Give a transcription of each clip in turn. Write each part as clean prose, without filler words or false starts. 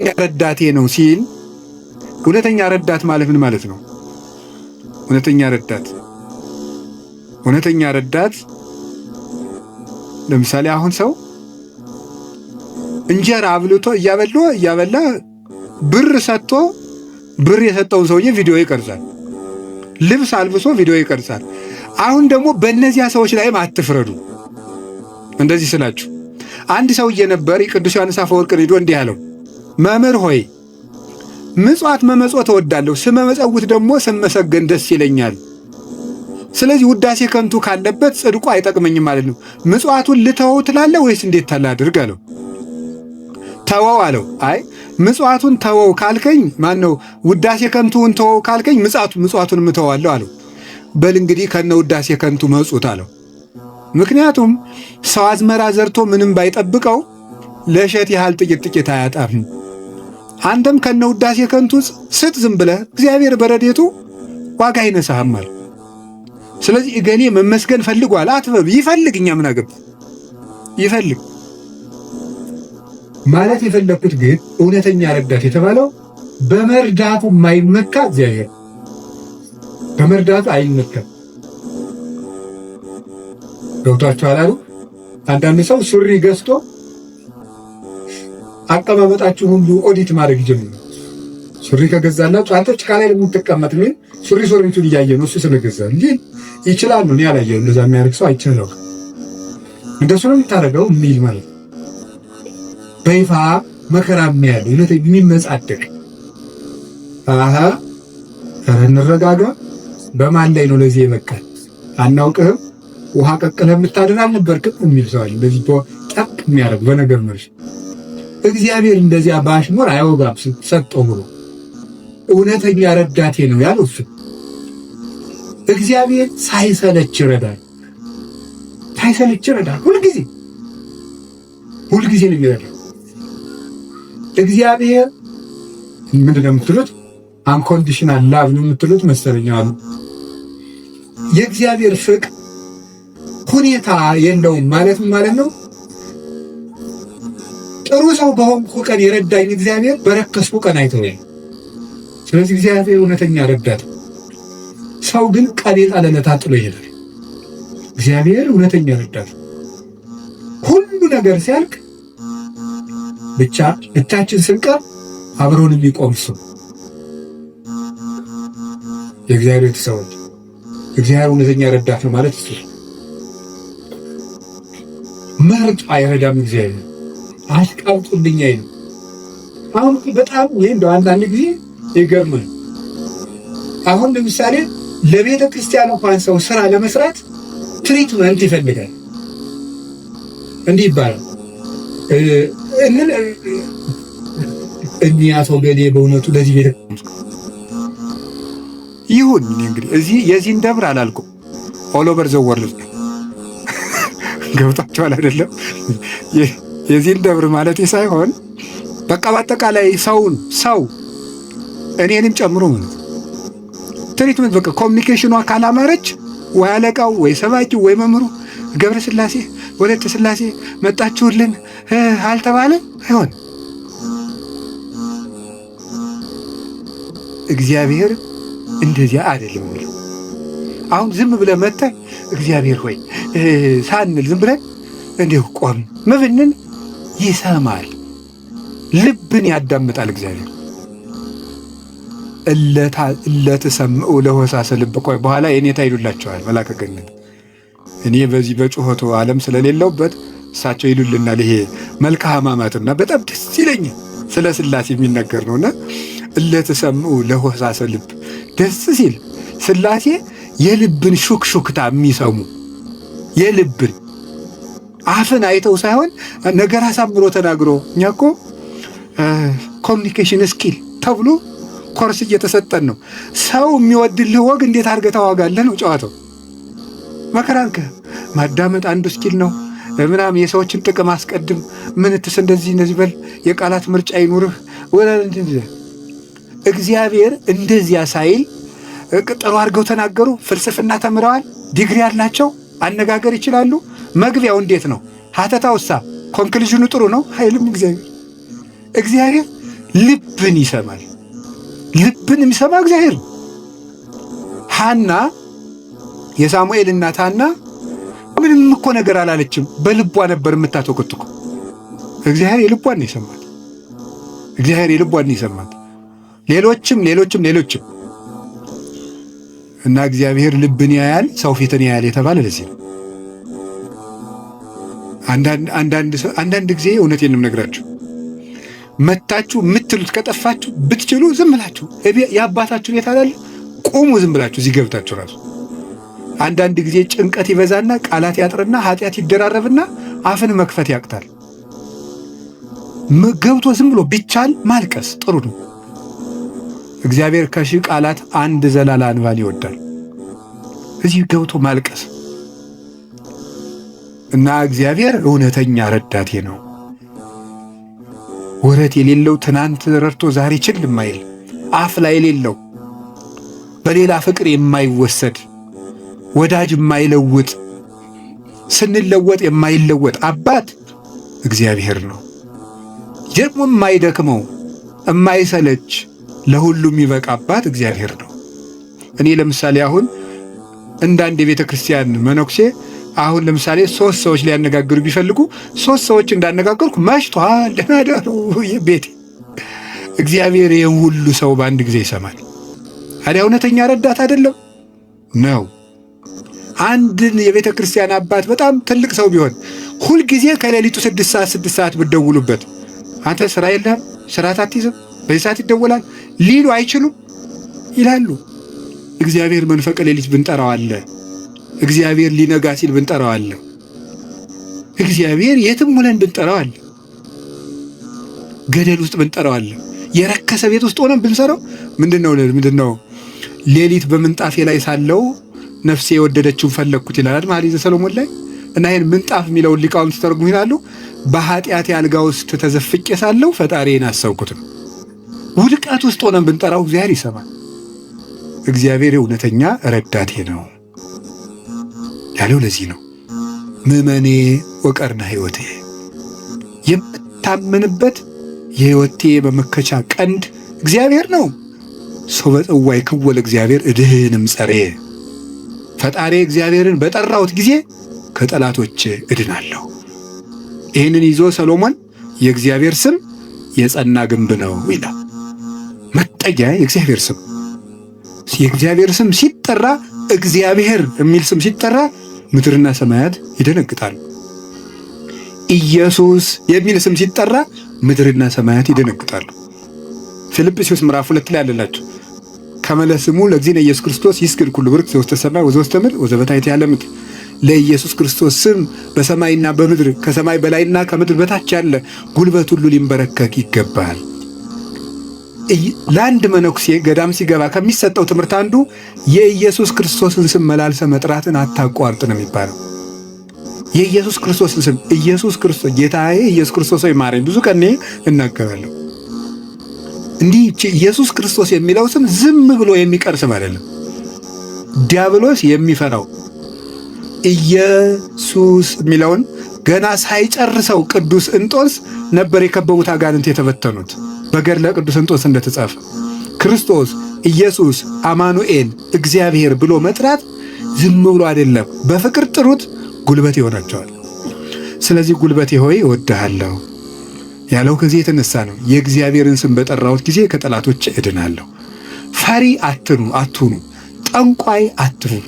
ረዳቴ ነው ሲል እውነተኛ ረዳት ማለት ምን ማለት ነው? እውነተኛ ረዳት ለምሳሌ አሁን ሰው እንጀራ አብልቶ እያበላ ብር ሰጥቶ ብር የሰጠውን ሰውዬ ቪዲዮ ይቀርጻል። ልብስ አልብሶ ቪዲዮ ይቀርጻል። አሁን ደግሞ በእነዚያ ሰዎች ላይም አትፍረዱ። እንደዚህ ስላችሁ አንድ ሰውዬ ነበር ቅዱስ ዮሐንስ አፈወርቅ ሄዶ እንዲህ አለው፣ መምህር ሆይ ምጽዋት መመጽወት እወዳለሁ፣ ስመመጸውት ደግሞ ስመሰገን ደስ ይለኛል። ስለዚህ ውዳሴ ከንቱ ካለበት ጽድቁ አይጠቅመኝም ማለት ነው። ምጽዋቱን ልተወው ትላለህ ወይስ እንዴት ታላድርግ አለው። ተወው አለው። አይ ምጽዋቱን ተወው ካልከኝ ማነው ውዳሴ ከንቱን ተወው ካልከኝ ምጽዋቱን ምተዋለሁ አለው። በል እንግዲህ ከነ ውዳሴ ከንቱ መጹት አለው። ምክንያቱም ሰው አዝመራ ዘርቶ ምንም ባይጠብቀው ለእሸት ያህል ጥቂት አያጣም። አንተም ከነ ውዳሴ ከንቱ ስጥ ዝም ብለህ እግዚአብሔር በረዴቱ ዋጋ አይነሳህም አለ። ስለዚህ እገሌ መመስገን ፈልጓል አትበሉ። ይፈልግ፣ እኛ ምን አገባን? ይፈልግ ማለት የፈለኩት ግን እውነተኛ ረዳት የተባለው በመርዳቱ የማይመካ እግዚአብሔር በመርዳቱ አይመካም። ገብቷችኋል አሉ። አንዳንድ ሰው ሱሪ ገዝቶ አቀማመጣችሁ ሁሉ ኦዲት ማድረግ ይጀምራል። ሱሪ ከገዛላችሁ አንተ ጭቃ ላይ ለምትቀመጥ ምን ሱሪቱን እያየ ነው እሱ ስለገዛ እንጂ ይችላል ነው ያላየው። እንደዛ የሚያደርግ ሰው አይችልም። እንደሱ ነው የምታደርገው የሚል ማለት በይፋ መከራ የሚያል እውነት የሚመጻደቅ እንረጋጋ። በማን ላይ ነው ለዚህ የበቃል? አናውቅህም። ውሃ ቀቅለህ የምታድር አልነበርክም የሚል ሰው አለ። እንደዚህ ጠቅ የሚያደርግ በነገር ነው። እግዚአብሔር እንደዚያ በአሽሙር አያወጋም። ሰጠው ብሎ እውነተኛ ረዳቴ ነው ያለው እሱ። እግዚአብሔር ሳይሰለች ይረዳል። ሁልጊዜ ነው የሚረዳው። እግዚአብሔር ምንድን ነው የምትሉት? አንኮንዲሽናል ላቭ ነው የምትሉት መሰለኝ አሉ። የእግዚአብሔር ፍቅር ሁኔታ የለውም ማለት ነው። ጥሩ ሰው በሆንኩ ቀን የረዳኝ እግዚአብሔር በረከስኩ ቀን አይተወኝ። ስለዚህ እግዚአብሔር እውነተኛ ረዳት። ሰው ግን ቀን የጣለለት ጥሎ ይሄዳል። እግዚአብሔር እውነተኛ ረዳት። ሁሉ ነገር ሲያልቅ ብቻችን ስንቀር አብሮን የሚቆም ሰው የእግዚአብሔር ሰዎች እግዚአብሔር እውነተኛ ረዳት ነው ማለት እሱ መርጦ አይረዳም። እግዚአብሔር አሽቃብጡልኝ አይልም። አሁን በጣም ይሄ እንደው አንዳንድ ጊዜ ይገርማል። አሁን ለምሳሌ ለቤተ ክርስቲያን እንኳን ሰው ስራ ለመስራት ትሪትመንት ይፈልጋል። እንዲህ ይባላል አቶ ገሌ በእውነቱ ለዚህ ቤተ ይሁን እንግዲህ እዚህ የዚህን ደብር አላልኩም። ኦል ኦቨር ዘ ወርልድ ነው። ገብታችኋል አይደለም? የዚህን ደብር ማለት ሳይሆን በቃ በአጠቃላይ ሰው እኔንም ጨምሮ ማለት ትሪትመንት በቃ ኮሚኒኬሽኗ ካላማረች ወይ አለቃው ወይ ሰባኪው ወይ መምህሩ ገብረ ስላሴ ወለተ ስላሴ መጣችሁልን አልተባለ አይሆን። እግዚአብሔር እንደዚያ አይደለም። አሁን ዝም ብለህ መጥተህ እግዚአብሔር ሆይ ሳንል ዝም ብለን እንዲሁ ቆም ምብንን ይሰማል፣ ልብን ያዳምጣል እግዚአብሔር። እለትሰምዑ ለሆሳሰ ልብ። ቆይ በኋላ የኔታ ይሉላቸዋል መላከ ገነት። እኔ በዚህ በጩኸቱ ዓለም ስለሌለውበት እሳቸው ይሉልናል። ይሄ መልካ ሕማማትና በጣም ደስ ይለኛል። ስለ ሥላሴ የሚነገር ነውና እለትሰምዑ ለሆሳሰ ልብ። ደስ ሲል ሥላሴ የልብን ሹክሹክታ የሚሰሙ የልብን አፍን አይተው ሳይሆን ነገር አሳምሮ ተናግሮ። እኛ እኮ ኮሚኒኬሽን ስኪል ተብሎ ኮርስ እየተሰጠን ነው። ሰው የሚወድልህ ወግ እንዴት አድርገህ ታዋጋለህ ነው ጨዋታው። መከራን ማዳመጥ አንዱ ስኪል ነው ምናምን። የሰዎችን ጥቅም አስቀድም፣ ምንትስ እንደዚህ በል፣ የቃላት ምርጫ ይኑርህ። እግዚአብሔር እንደዚያ ሳይል ጥሩ አድርገው ተናገሩ። ፍልስፍና ተምረዋል፣ ዲግሪ ያላቸው፣ አነጋገር ይችላሉ። መግቢያው እንዴት ነው? ሀተታውሳ ኮንክሉዥኑ ጥሩ ነው አይልም። እግዚአብሔር ልብን ይሰማል። ልብን የሚሰማ እግዚአብሔር ነው። ሐና የሳሙኤል እናት ሐና ምንም እኮ ነገር አላለችም። በልቧ ነበር የምታተኮትኩ። እግዚአብሔር የልቧን ነው የሰማት። እግዚአብሔር የልቧን ነው የሰማት። ሌሎችም እና እግዚአብሔር ልብን ያያል፣ ሰው ፊትን ያያል የተባለ ለዚህ ነው። አንዳንድ ጊዜ እውነቴን ነው የምነግራችሁ፣ መታችሁ የምትሉት ከጠፋችሁ ብትችሉ ዝም ብላችሁ የአባታችሁን የት አላለ ቆሙ። ዝም ብላችሁ እዚህ ገብታችሁ ራሱ አንዳንድ ጊዜ ጭንቀት ይበዛና ቃላት ያጥርና ኃጢአት ይደራረብና አፍን መክፈት ያቅታል። ገብቶ ዝም ብሎ ቢቻል ማልቀስ ጥሩ ነው። እግዚአብሔር ከሺህ ቃላት አንድ ዘላላ እንባን ይወዳል። እዚህ ገብቶ ማልቀስ እና እግዚአብሔር እውነተኛ ረዳቴ ነው። ወረት የሌለው ትናንት ረድቶ ዛሬ ችል የማይል አፍ ላይ የሌለው በሌላ ፍቅር የማይወሰድ ወዳጅ የማይለውጥ ስንለወጥ የማይለወጥ አባት እግዚአብሔር ነው። ደግሞ የማይደክመው የማይሰለች ለሁሉም ይበቃ አባት እግዚአብሔር ነው። እኔ ለምሳሌ አሁን እንዳንድ የቤተ ክርስቲያን መነኩሴ አሁን ለምሳሌ 3 ሰዎች ሊያነጋግሩ ቢፈልጉ 3 ሰዎች እንዳነጋገርኩ መሽቷል ደህና ደሩ ቤቴ። እግዚአብሔር ይህን ሁሉ ሰው በአንድ ጊዜ ይሰማል። ታዲያ እውነተኛ ረዳት አይደለም ነው? አንድን የቤተ ክርስቲያን አባት በጣም ትልቅ ሰው ቢሆን ሁልጊዜ ከሌሊቱ 6 ሰዓት ብትደውሉበት አንተ ስራ የለህም ስራት አትይዝም በዚህ ሰዓት ይደወላል ሊሉ አይችሉም? ይላሉ። እግዚአብሔር መንፈቀ ሌሊት ብንጠራው አለ። እግዚአብሔር ሊነጋ ሲል ብንጠራው አለ። እግዚአብሔር የትም ሆነን ብንጠራው አለ። ገደል ውስጥ ብንጠራው አለ። የረከሰ ቤት ውስጥ ሆነን ብንሰራው ምንድነው ሌሊት በምንጣፌ ላይ ሳለው ነፍሴ የወደደችውን ፈለግኩት ይላል መኃልየ ሰሎሞን ላይ። እና ይህን ምንጣፍ የሚለውን ሊቃውንት ሲተረጉሙ ይላሉ በኃጢአት አልጋ ውስጥ ተዘፍቄ ሳለው ፈጣሪዬን አሰብኩትም። ውድቀት ውስጥ ሆነን ብንጠራው እግዚአብሔር ይሰማል። እግዚአብሔር እውነተኛ ረዳቴ ነው ያለው ለዚህ ነው። ምእመኔ ወቀርና ሕይወቴ፣ የምታምንበት የሕይወቴ መመከቻ ቀንድ እግዚአብሔር ነው። ሰው በጽዋይ ክወል እግዚአብሔር እድህንም ጸሬ፣ ፈጣሪ እግዚአብሔርን በጠራሁት ጊዜ ከጠላቶች እድናለሁ። ይህንን ይዞ ሰሎሞን የእግዚአብሔር ስም የጸና ግንብ ነው ይላል። መጠጊያ የእግዚአብሔር ስም፣ የእግዚአብሔር ስም ሲጠራ፣ እግዚአብሔር የሚል ስም ሲጠራ ምድርና ሰማያት ይደነግጣሉ። ኢየሱስ የሚል ስም ሲጠራ ምድርና ሰማያት ይደነግጣሉ። ፊልጵስዩስ ምዕራፍ 2 ላይ አለላችሁ ከመለስሙ ለእግዚእነ ኢየሱስ ክርስቶስ ይስግድ ኩሉ ብርክ ዘውስተ ሰማይ ወዘውስተ ምድር ወዘበታሕተ ያለ ምድር። ለኢየሱስ ክርስቶስ ስም በሰማይና በምድር ከሰማይ በላይና ከምድር በታች ያለ ጉልበት ሁሉ ሊንበረከክ ይገባል። ለአንድ መነኩሴ ገዳም ሲገባ ከሚሰጠው ትምህርት አንዱ የኢየሱስ ክርስቶስን ስም መላልሰ መጥራትን አታቋርጥ ነው የሚባለው። የኢየሱስ ክርስቶስን ስም ኢየሱስ ክርስቶስ ጌታዬ ኢየሱስ ክርስቶስ ሆይ ማረኝ ብዙ ቀን እናገራለሁ። እንዲህ ኢየሱስ ክርስቶስ የሚለው ስም ዝም ብሎ የሚቀር ስም አይደለም። ዲያብሎስ የሚፈራው ኢየሱስ የሚለውን ገና ሳይጨርሰው ቅዱስ እንጦንስ ነበር የከበቡት አጋንንት የተበተኑት። በገድለ ቅዱስ እንጦንስ እንደተጻፈ ክርስቶስ ኢየሱስ አማኑኤል እግዚአብሔር ብሎ መጥራት ዝም ብሎ አይደለም። በፍቅር ጥሩት፣ ጉልበት ይሆናቸዋል። ስለዚህ ጉልበቴ ሆይ እወድሃለሁ ያለው ከዚህ የተነሳ ነው። የእግዚአብሔርን ስም በጠራሁት ጊዜ ከጠላቶች እድናለሁ። ፈሪ አትሁኑ፣ ጠንቋይ አትሁኑ።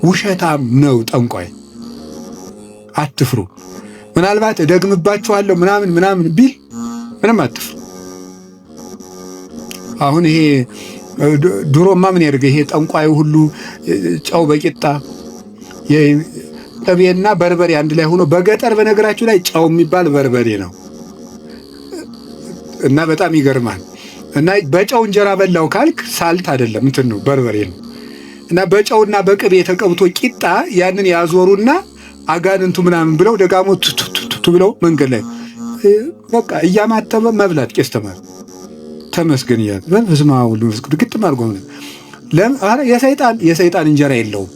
ውሸታም ነው ጠንቋይ፣ አትፍሩ። ምናልባት እደግምባችኋለሁ ምናምን ቢል ምንም አትፍሩ። አሁን ይሄ ድሮማ ምን ያደርገ ይሄ ጠንቋዩ ሁሉ ጨው በቂጣ ቅቤና በርበሬ አንድ ላይ ሆኖ በገጠር በነገራችሁ ላይ ጨው የሚባል በርበሬ ነው እና በጣም ይገርማል። እና በጨው እንጀራ በላው ካልክ ሳልት አይደለም እንትን ነው በርበሬ ነው። እና በጨውና በቅቤ ተቀብቶ ቂጣ ያንን ያዞሩና አጋንንቱ ምናምን ብለው ደጋሞ ቱቱቱ ብለው መንገድ ላይ በቃ እያማተበ መብላት ቄስ ተማር ተመስገን ይላል። በስመ አብ ወወልድ ወመንፈስ ቅዱስ ግጥም አድርጎ የሰይጣን እንጀራ የለውም።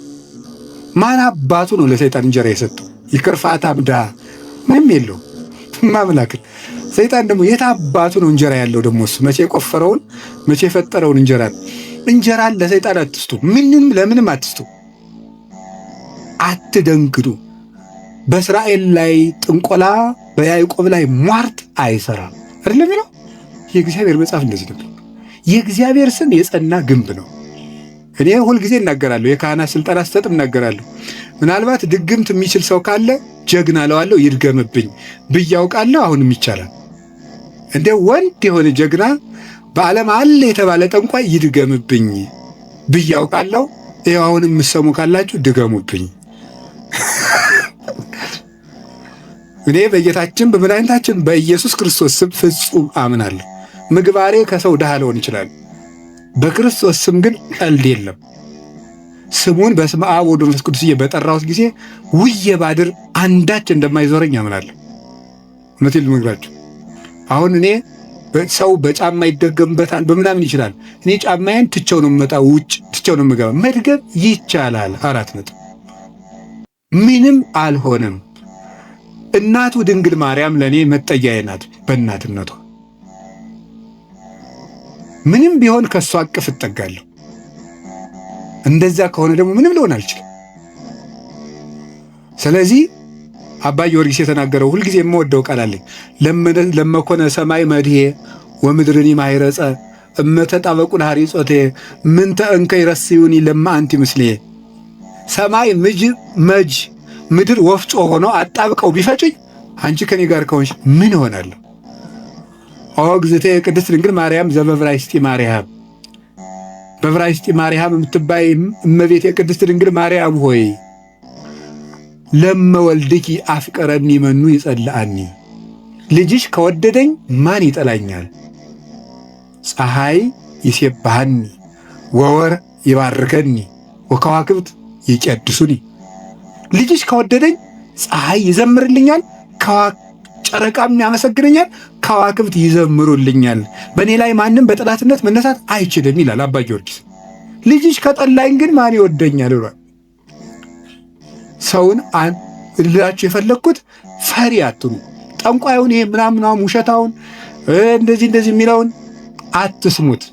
ማን አባቱ ነው ለሰይጣን እንጀራ የሰጠው? ይቅርፋታ ምዳ ምንም የለውም። ማምላክ ሰይጣን ደግሞ የታባቱ ነው እንጀራ ያለው ደግሞ እሱ መቼ የቆፈረውን መቼ የፈጠረውን እንጀራን ለሰይጣን አትስጡ። ምንም ለምንም አትስጡ። አትደንግዱ። በእስራኤል ላይ ጥንቆላ በያዕቆብ ላይ ሟርት አይሰራም አይደለም የሚለው የእግዚአብሔር መጽሐፍ እንደዚህ ነው። የእግዚአብሔር ስም የጸና ግንብ ነው። እኔ ሁልጊዜ እናገራለሁ፣ የካህናት ስልጠና ስሰጥም እናገራለሁ። ምናልባት ድግምት የሚችል ሰው ካለ ጀግና እለዋለሁ፣ ይድገምብኝ ብዬ አውቃለሁ። አሁንም ይቻላል። እንደ ወንድ የሆነ ጀግና በዓለም አለ የተባለ ጠንቋይ ይድገምብኝ ብዬ አውቃለሁ። ይኸው አሁንም የምትሰሙ ካላችሁ ድገሙብኝ። እኔ በጌታችን በመድኃኒታችን በኢየሱስ ክርስቶስ ስም ፍጹም አምናለሁ። ምግባሬ ከሰው ድሃ ሊሆን ይችላል። በክርስቶስ ስም ግን ቀልድ የለም። ስሙን በስመ አብ ወወልድ ወመንፈስ ቅዱስ በጠራሁት ጊዜ ውዬ ባድር አንዳች እንደማይዞረኝ አምናለሁ። እውነቴን ልነግራችሁ። አሁን እኔ ሰው በጫማ ይደገምበታል በምናምን ይችላል። እኔ ጫማዬን ትቼው ነው የምመጣው፣ ውጭ ትቼው ነው የምገባ። መድገም ይቻላል። 4 ነጥብ። ምንም አልሆነም። እናቱ ድንግል ማርያም ለእኔ መጠጊያዬ ናት። በእናትነቷ ምንም ቢሆን ከእሷ አቅፍ እጠጋለሁ። እንደዛ ከሆነ ደግሞ ምንም ሊሆን አልችልም። ስለዚህ አባ ጊዮርጊስ የተናገረው ሁልጊዜ የምወደው ቃል አለኝ። ለመኮነ ሰማይ መድሄ ወምድርኒ ማይረጸ እመተጣበቁ ለሐሪጾቴ ምንተ እንከ ይረስዩኒ ለማ አንቲ ምስሌ። ሰማይ ምድር ወፍጮ ሆኖ አጣብቀው ቢፈጭኝ አንቺ ከኔ ጋር ከሆንሽ ምን እሆናለሁ? ኦ እግዝእቴ ቅድስት ድንግል ማርያም ዘበዕብራይስጢ ማርያም፣ በዕብራይስጢ ማርያም የምትባይ እመቤቴ ቅድስት ድንግል ማርያም ሆይ ለመወልድኪ አፍቀረኒ መኑ ይጸልአኒ። ልጅሽ ከወደደኝ ማን ይጠላኛል? ፀሐይ ይሴብሐኒ ወወር ይባርከኒ ወከዋክብት ይቀድሱኒ። ልጅሽ ከወደደኝ ፀሐይ ይዘምርልኛል፣ ጨረቃም ያመሰግነኛል፣ ከዋክብት ይዘምሩልኛል። በእኔ ላይ ማንም በጠላትነት መነሳት አይችልም ይላል አባ ጊዮርጊስ። ልጅሽ ከጠላኝ ግን ማን ይወደኛል ብሏል። ሰውን ልላችሁ የፈለግኩት ፈሪ አትኑ። ጠንቋዩን ይሄ ምናምናም ውሸታውን እንደዚህ የሚለውን አትስሙት።